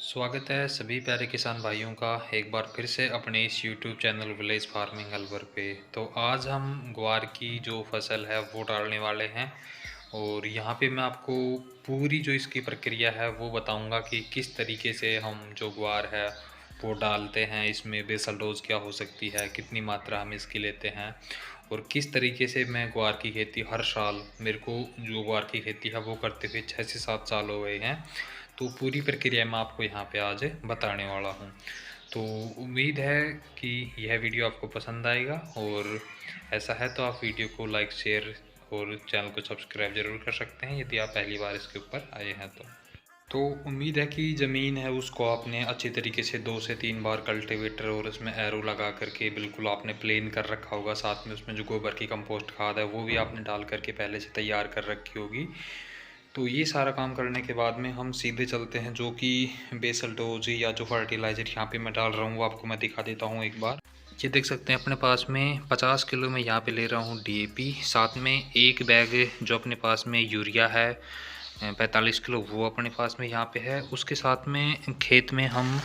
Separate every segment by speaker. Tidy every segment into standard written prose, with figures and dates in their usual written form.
Speaker 1: स्वागत है सभी प्यारे किसान भाइयों का एक बार फिर से अपने इस YouTube चैनल विलेज फार्मिंग हलवर पे। तो आज हम ग्वार की जो फसल है वो डालने वाले हैं और यहाँ पे मैं आपको पूरी जो इसकी प्रक्रिया है वो बताऊंगा कि किस तरीके से हम जो ग्वार है वो डालते हैं, इसमें बेसल डोज क्या हो सकती है, कितनी मात्रा हम इसकी लेते हैं और किस तरीके से मैं ग्वार की खेती हर साल, मेरे को जो ग्वार की खेती है वो करते हुए 6 से 7 साल हो गए हैं। तो पूरी प्रक्रिया मैं आपको यहाँ पे आज बताने वाला हूँ। तो उम्मीद है कि यह वीडियो आपको पसंद आएगा और ऐसा है तो आप वीडियो को लाइक, शेयर और चैनल को सब्सक्राइब ज़रूर कर सकते हैं यदि आप पहली बार इसके ऊपर आए हैं तो उम्मीद है कि ज़मीन है उसको आपने अच्छी तरीके से 2 से 3 बार कल्टीवेटर और उसमें एरो लगा करके बिल्कुल आपने प्लेन कर रखा होगा। साथ में उसमें जो गोबर की कंपोस्ट खाद है वो भी आपने डाल करके पहले से तैयार कर रखी होगी। तो ये सारा काम करने के बाद में हम सीधे चलते हैं जो कि बेसल डोज या जो फर्टिलाइज़र यहाँ पे मैं डाल रहा हूँ वो आपको मैं दिखा देता हूँ एक बार। ये देख सकते हैं अपने पास में 50 किलो में यहाँ पे ले रहा हूँ डीएपी, साथ में एक बैग जो अपने पास में यूरिया है 45 किलो वो अपने पास में यहाँ पे है। उसके साथ में खेत में हम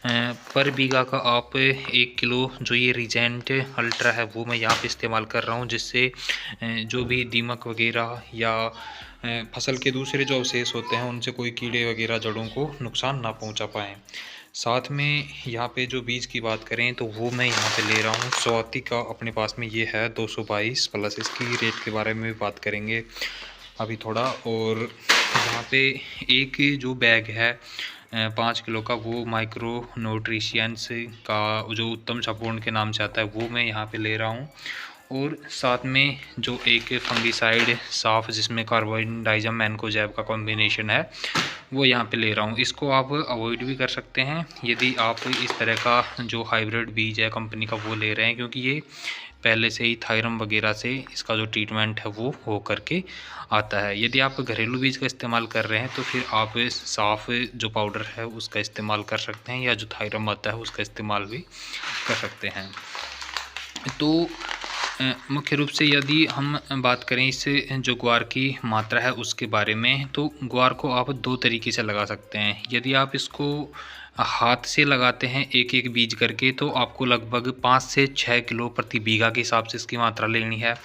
Speaker 1: पर बीघा का आप 1 किलो जो ये रिजेंट अल्ट्रा है वो मैं यहाँ पे इस्तेमाल कर रहा हूँ, जिससे जो भी दीमक वगैरह या फसल के दूसरे जो अवशेष होते हैं उनसे कोई कीड़े वगैरह जड़ों को नुकसान ना पहुँचा पाएँ। साथ में यहाँ पे जो बीज की बात करें तो वो मैं यहाँ पे ले रहा हूँ स्वाति का, अपने पास में ये है 222 प्लस। इसकी रेट के बारे में भी बात करेंगे अभी थोड़ा। और यहाँ पे एक जो बैग है 5 किलो का वो माइक्रो न्यूट्रिशियंस का जो उत्तम सपोर्ट के नाम से आता है वो मैं यहाँ पे ले रहा हूँ। और साथ में जो एक फंगिसाइड साफ जिसमें कार्बोइन डाइजम मैनकोजैब का कॉम्बिनेशन है वो यहाँ पे ले रहा हूँ। इसको आप अवॉइड भी कर सकते हैं यदि आप इस तरह का जो हाइब्रिड बीज है कंपनी का वो ले रहे हैं, क्योंकि ये पहले से ही थायरम वगैरह से इसका जो ट्रीटमेंट है वो हो करके आता है। यदि आप घरेलू बीज का इस्तेमाल कर रहे हैं तो फिर आप साफ़ जो पाउडर है उसका इस्तेमाल कर सकते हैं या जो थायरम आता है उसका इस्तेमाल भी कर सकते हैं। तो मुख्य रूप से यदि हम बात करें इस जो ग्वार की मात्रा है उसके बारे में, तो ग्वार को आप 2 तरीके से लगा सकते हैं। यदि आप इसको हाथ से लगाते हैं एक एक बीज करके तो आपको लगभग 5 से 6 किलो प्रति बीघा के हिसाब से इसकी मात्रा लेनी है।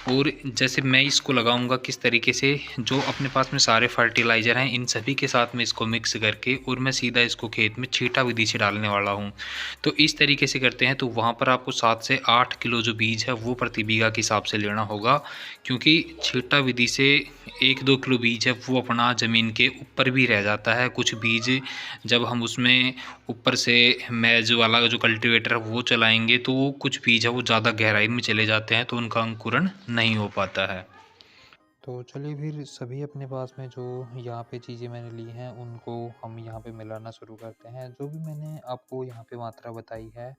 Speaker 1: और जैसे मैं इसको लगाऊंगा किस तरीके से, जो अपने पास में सारे फर्टिलाइज़र हैं इन सभी के साथ में इसको मिक्स करके और मैं सीधा इसको खेत में छींटा विधि से डालने वाला हूं। तो इस तरीके से करते हैं तो वहां पर आपको 7 से 8 किलो जो बीज है वो प्रति बीघा के हिसाब से लेना होगा, क्योंकि छींटा विधि से 1-2 किलो बीज है वो अपना ज़मीन के ऊपर भी रह जाता है। कुछ बीज जब हम उसमें ऊपर से मैज वाला जो कल्टीवेटर है वो चलाएंगे तो वो कुछ बीज है वो ज़्यादा गहराई में चले जाते हैं तो उनका अंकुरण नहीं हो पाता है। तो चलिए फिर सभी अपने पास में जो यहाँ पे चीज़ें मैंने ली हैं उनको हम यहाँ पे मिलाना शुरू करते हैं। जो भी मैंने आपको यहाँ पे मात्रा बताई है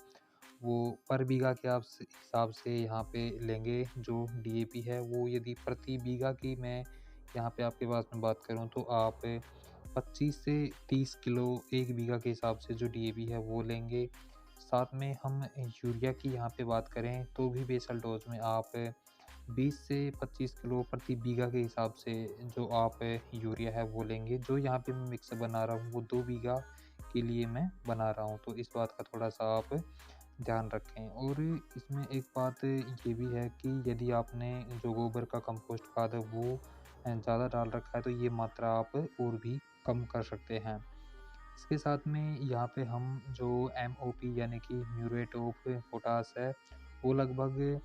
Speaker 1: वो पर बीघा के आप हिसाब से यहाँ पे लेंगे। जो डीएपी है वो यदि प्रति बीघा की मैं यहाँ पे आपके पास में बात करूँ तो आप 25 से 30 किलो एक बीघा के हिसाब से जो डीएपी है वो लेंगे। साथ में हम यूरिया की यहाँ पे बात करें तो भी बेसल डोज में आप 20 से 25 किलो प्रति बीघा के हिसाब से जो आप यूरिया है वो लेंगे। जो यहाँ पे मैं मिक्स बना रहा हूँ वो 2 बीघा के लिए मैं बना रहा हूँ, तो इस बात का थोड़ा सा आप ध्यान रखें। और इसमें एक बात ये भी है कि यदि आपने जो गोबर का कंपोस्ट खाद है वो ज़्यादा डाल रखा है तो ये मात्रा आप और भी कम कर सकते हैं। इसके साथ में यहाँ पे हम जो एमओपी यानी कि म्यूरेट ऑफ पोटास है वो लगभग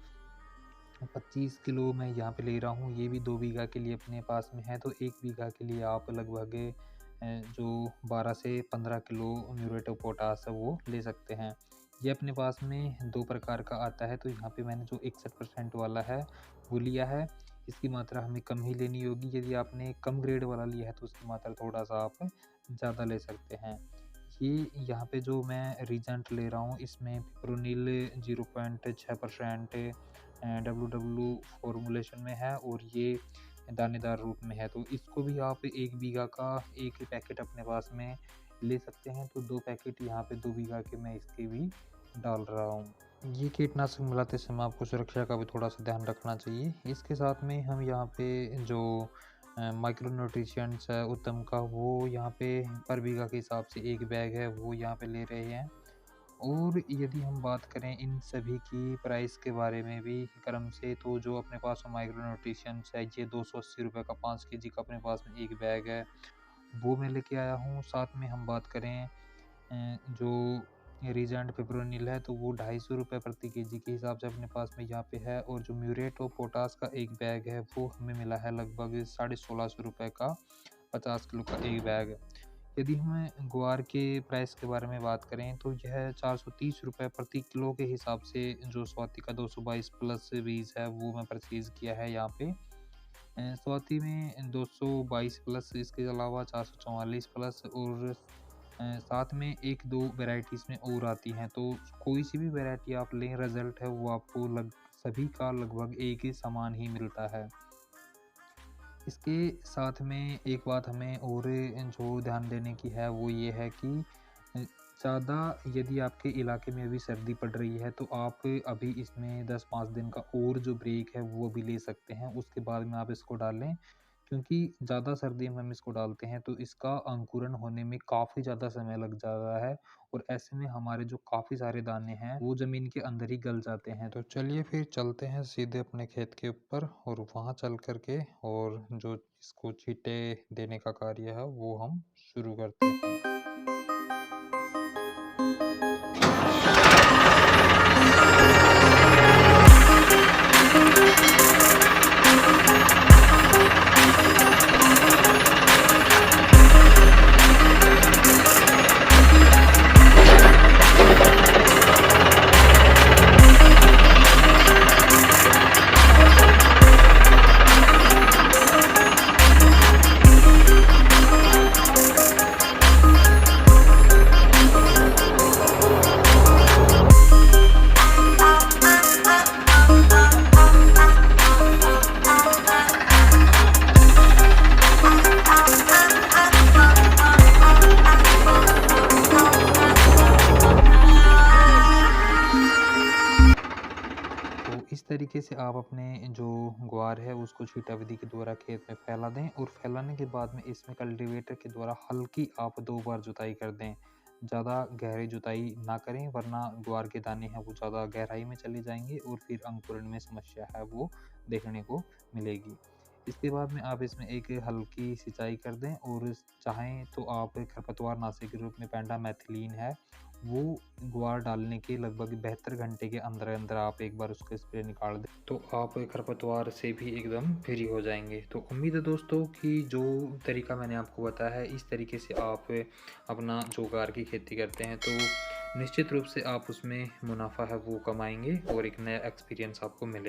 Speaker 1: 25 किलो मैं यहाँ पे ले रहा हूँ। ये भी 2 बीघा के लिए अपने पास में है, तो 1 बीघा के लिए आप लगभग जो 12 से 15 किलो म्यूरेट ऑफ पोटास है वो ले सकते हैं। ये अपने पास में 2 प्रकार का आता है, तो यहाँ पे मैंने जो 61% वाला है वो लिया है। इसकी मात्रा हमें कम ही लेनी होगी। यदि आपने कम ग्रेड वाला लिया है तो उसकी मात्रा थोड़ा-सा आप ज़्यादा ले सकते हैं। ये यहाँ पे जो मैं रीजेंट ले रहा हूँ इसमें पिप्रोनिल 0.6% डब्ल्यू फॉर्मूलेशन में है और ये दानेदार रूप में है। तो इसको भी आप 1 बीघा का 1 पैकेट अपने पास में ले सकते हैं। तो 2 पैकेट यहाँ पे 2 बीघा के मैं इसके भी डाल रहा हूँ। ये कीटनाशक मिलाते समय आपको सुरक्षा का भी थोड़ा सा ध्यान रखना चाहिए। इसके साथ में हम यहाँ पे जो माइक्रो न्यूट्रिशंस है उत्तम का, वो यहाँ पे पर बीघा के हिसाब से एक बैग है वो यहाँ पे ले रहे हैं। और यदि हम बात करें इन सभी की प्राइस के बारे में भी क्रम से, तो जो अपने पास में माइक्रो न्यूट्रिशंस है ये 280 रुपये का 5 केजी का अपने पास में एक बैग है, वो मैं लेके आया हूँ। साथ में हम बात करें जो रीजेंट फिब्रोनिल है तो वो 250 रुपये प्रति केजी के हिसाब से अपने पास में यहाँ पे है। और जो म्यूरेट ऑफ पोटास का एक बैग है वो हमें मिला है लगभग 1650 रुपये का 50 किलो का एक बैग। यदि हम ग्वार के प्राइस के बारे में बात करें तो यह 430 रुपये प्रति किलो के हिसाब से जो स्वाति का 222 प्लस बीज है वो मैं परचेज़ किया है यहाँ पे। स्वाति में 222 प्लस, इसके अलावा 444 प्लस और साथ में 1-2 वैराइटीज़ में और आती हैं। तो कोई सी भी वैराइटी आप लें, रिज़ल्ट है वो आपको सभी का लगभग एक ही समान ही मिलता है। इसके साथ में एक बात हमें और जो ध्यान देने की है वो ये है कि ज़्यादा यदि आपके इलाके में अभी सर्दी पड़ रही है तो आप अभी इसमें 10-5 दिन का और जो ब्रेक है वो भी ले सकते हैं, उसके बाद में आप इसको डालें। क्योंकि ज़्यादा सर्दी में हम इसको डालते हैं तो इसका अंकुरण होने में काफ़ी ज़्यादा समय लग जाता है और ऐसे में हमारे जो काफ़ी सारे दाने हैं वो ज़मीन के अंदर ही गल जाते हैं। तो चलिए फिर चलते हैं सीधे अपने खेत के ऊपर और वहाँ चल कर के और जो इसको छींटे देने का कार्य है वो हम शुरू करते हैं। इस तरीके से आप अपने जो ग्वार है उसको छींटा विधि के द्वारा खेत में फैला दें और फैलाने के बाद में इसमें कल्टीवेटर के द्वारा हल्की आप 2 बार जुताई कर दें। ज़्यादा गहरी जुताई ना करें वरना ग्वार के दाने हैं वो ज़्यादा गहराई में चले जाएंगे और फिर अंकुरण में समस्या है वो देखने को मिलेगी। इसके बाद में आप इसमें एक हल्की सिंचाई कर दें और चाहें तो आप खरपतवार नाशी के रूप में पेंडामेथिलीन है वो ग्वार डालने के लगभग 72 घंटे के अंदर अंदर आप एक बार उसका स्प्रे निकाल दें तो आप खरपतवार से भी एकदम फ्री हो जाएंगे। तो उम्मीद है दोस्तों कि जो तरीका मैंने आपको बताया है इस तरीके से आप अपना जो ग्वार की खेती करते हैं तो निश्चित रूप से आप उसमें मुनाफा है वो कमाएंगे और एक नया एक्सपीरियंस आपको मिलेगा।